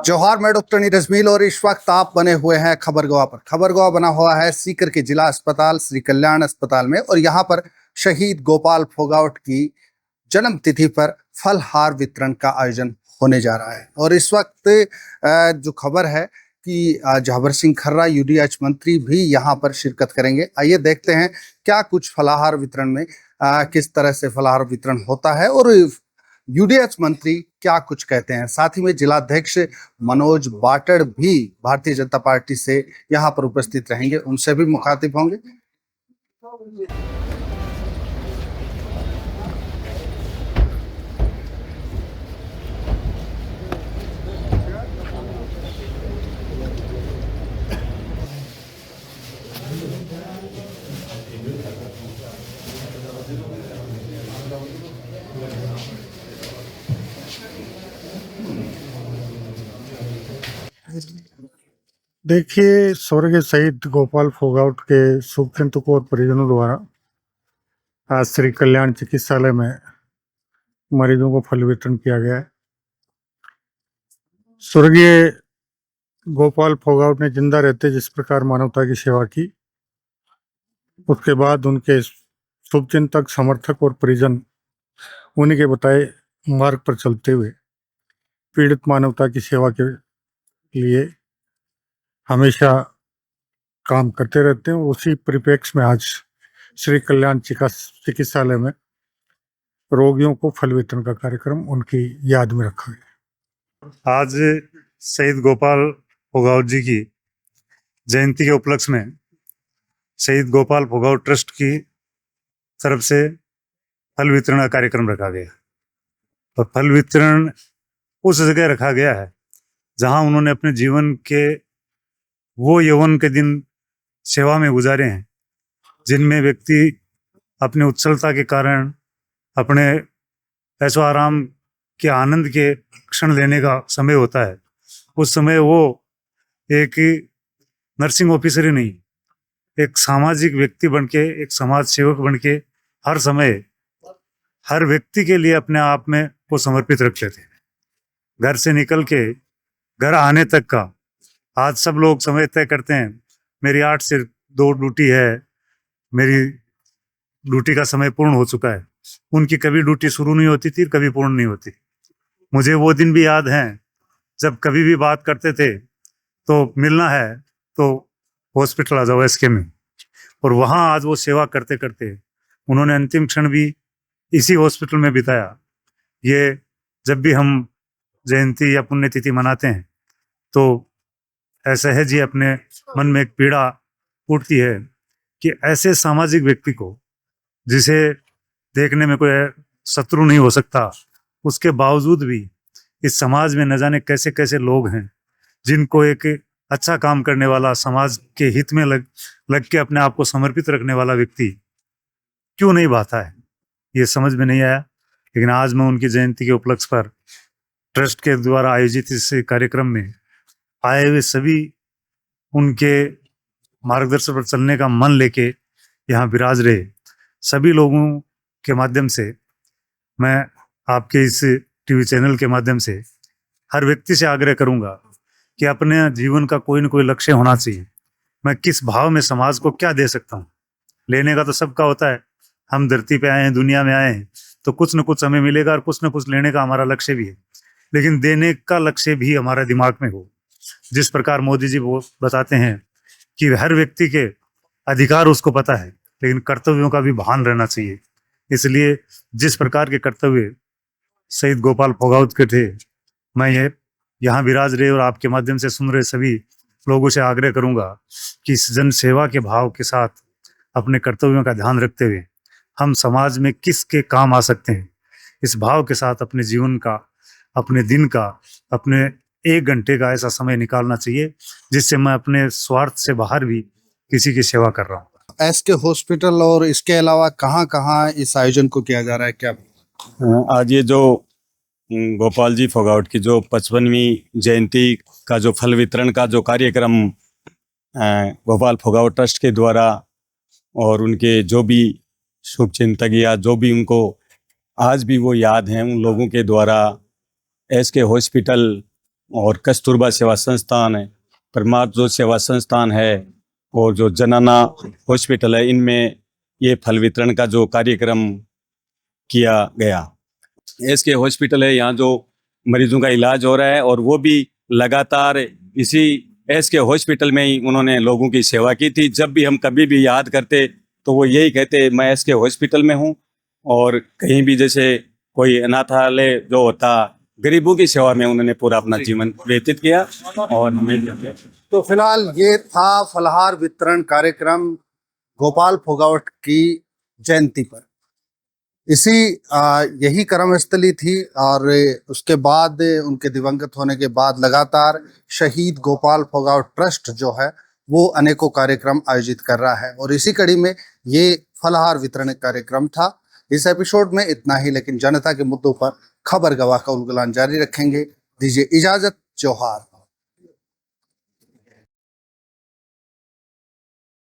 जौहार में डॉक्टर नीरज मील और इस वक्त आप बने हुए हैं खबरगोहा पर। खबरगोहा बना हुआ है सीकर के जिला अस्पताल श्री कल्याण अस्पताल में और यहाँ पर शहीद गोपाल फोगावट की जन्म तिथि पर फलहार वितरण का आयोजन होने जा रहा है। और इस वक्त जो खबर है कि जवाहर सिंह खर्रा यूडीएच मंत्री भी यहाँ पर शिरकत करेंगे। आइए देखते हैं क्या कुछ फलाहार वितरण में किस तरह से फलाहार वितरण होता है और यूडीएच मंत्री क्या कुछ कहते हैं। साथ ही में जिलाध्यक्ष मनोज बाटड़ भी भारतीय जनता पार्टी से यहाँ पर उपस्थित रहेंगे, उनसे भी मुखातिब होंगे। देखिए, स्वर्गीय शहीद गोपाल फोगावट के शुभचिंतकों और परिजनों द्वारा आज श्री कल्याण चिकित्सालय में मरीजों को फल वितरण किया गया है। स्वर्गीय गोपाल फोगावट ने जिंदा रहते जिस प्रकार मानवता की सेवा की, उसके बाद उनके शुभचिंतक, समर्थक और परिजन उन्हीं के बताए मार्ग पर चलते हुए पीड़ित मानवता की सेवा के लिए हमेशा काम करते रहते हैं। उसी परिप्रेक्ष्य में आज श्री कल्याण चिकित्सालय में रोगियों को फल वितरण का कार्यक्रम उनकी याद में रखा गया। आज शहीद गोपाल फोगावट जी की जयंती के उपलक्ष्य में शहीद गोपाल फोगावट ट्रस्ट की तरफ से फल वितरण का कार्यक्रम रखा गया। और फल वितरण उस जगह रखा गया है जहां उन्होंने अपने जीवन के वो यौवन के दिन सेवा में गुजारे हैं, जिनमें व्यक्ति अपने उत्सलता के कारण, अपने ऐशो आराम के आनंद के क्षण लेने का समय होता है। उस समय वो एक नर्सिंग ऑफिसर ही नहीं, एक सामाजिक व्यक्ति बनके, एक समाज सेवक बनके हर समय हर व्यक्ति के लिए अपने आप में वो समर्पित रख लेते हैं। घर से निकल के घर आने तक का आज सब लोग समय तय करते हैं, मेरी 8 से 2 ड्यूटी है, मेरी ड्यूटी का समय पूर्ण हो चुका है। उनकी कभी ड्यूटी शुरू नहीं होती थी, कभी पूर्ण नहीं होती। मुझे वो दिन भी याद हैं जब कभी भी बात करते थे तो मिलना है तो हॉस्पिटल आ जाओ एसके में, और वहाँ आज वो सेवा करते करते उन्होंने अंतिम क्षण भी इसी हॉस्पिटल में बिताया। ये जब भी हम जयंती या पुण्यतिथि मनाते हैं तो ऐसा है जी, अपने मन में एक पीड़ा उठती है कि ऐसे सामाजिक व्यक्ति को, जिसे देखने में कोई शत्रु नहीं हो सकता, उसके बावजूद भी इस समाज में न जाने कैसे कैसे लोग हैं जिनको एक अच्छा काम करने वाला, समाज के हित में लग के अपने आप को समर्पित रखने वाला व्यक्ति क्यों नहीं भाता है, ये समझ में नहीं आया। लेकिन आज मैं उनकी जयंती के उपलक्ष्य पर ट्रस्ट के द्वारा आयोजित इस कार्यक्रम में आए हुए सभी उनके मार्गदर्शन पर चलने का मन लेके यहाँ विराज रहे सभी लोगों के माध्यम से मैं आपके इस टीवी चैनल के माध्यम से हर व्यक्ति से आग्रह करूंगा कि अपने जीवन का कोई न कोई लक्ष्य होना चाहिए। मैं किस भाव में समाज को क्या दे सकता हूँ। लेने का तो सबका होता है, हम धरती पे आए हैं, दुनिया में आए हैं तो कुछ न कुछ हमें मिलेगा और कुछ न कुछ लेने का हमारा लक्ष्य भी है, लेकिन देने का लक्ष्य भी हमारे दिमाग में हो। जिस प्रकार मोदी जी वो बताते हैं कि हर व्यक्ति के अधिकार उसको पता है, लेकिन कर्तव्यों का भी भान रहना चाहिए। इसलिए जिस प्रकार के कर्तव्य शहीद गोपाल फोगावट के थे, मैं ये यहाँ विराज रहे और आपके माध्यम से सुन रहे सभी लोगों से आग्रह करूंगा कि इस जन सेवा के भाव के साथ अपने कर्तव्यों का ध्यान रखते हुए हम समाज में किसके काम आ सकते हैं, इस भाव के साथ अपने जीवन का, अपने दिन का, अपने 1 घंटे का ऐसा समय निकालना चाहिए जिससे मैं अपने स्वार्थ से बाहर भी किसी की सेवा कर रहा हूँ। एसके हॉस्पिटल और इसके अलावा कहाँ कहाँ इस आयोजन को किया जा रहा है क्या? आज ये जो गोपाल जी फोगावट की जो 55वीं जयंती का जो फल वितरण का जो कार्यक्रम गोपाल फोगावट ट्रस्ट के द्वारा और उनके जो भी शुभचिंतक या जो भी उनको आज भी वो याद हैं, उन लोगों के द्वारा एसके हॉस्पिटल और कस्तूरबा सेवा संस्थान है, परमार्थ जो सेवा संस्थान है और जो जनाना हॉस्पिटल है, इनमें ये फल वितरण का जो कार्यक्रम किया गया। एसके हॉस्पिटल है, यहाँ जो मरीजों का इलाज हो रहा है और वो भी लगातार इसी एसके हॉस्पिटल में ही उन्होंने लोगों की सेवा की थी। जब भी हम कभी भी याद करते तो वो यही कहते, मैं एसके हॉस्पिटल में हूँ। और कहीं भी जैसे कोई अनाथालय जो होता, गरीबों की सेवा में उन्होंने पूरा अपना जीवन व्यतीत किया। और तो फिलहाल ये था फलहार वितरण कार्यक्रम गोपाल फोगावट की जयंती पर। इसी यही कर्मस्थली थी और उसके बाद उनके दिवंगत होने के बाद लगातार शहीद गोपाल फोगावट ट्रस्ट जो है वो अनेकों कार्यक्रम आयोजित कर रहा है और इसी कड़ी में ये फलहार वितरण कार्यक्रम था। इस एपिसोड में इतना ही, लेकिन जनता के मुद्दों पर खबर गवाह का उलगुलान जारी रखेंगे। दीजिए इजाजत, जोहार।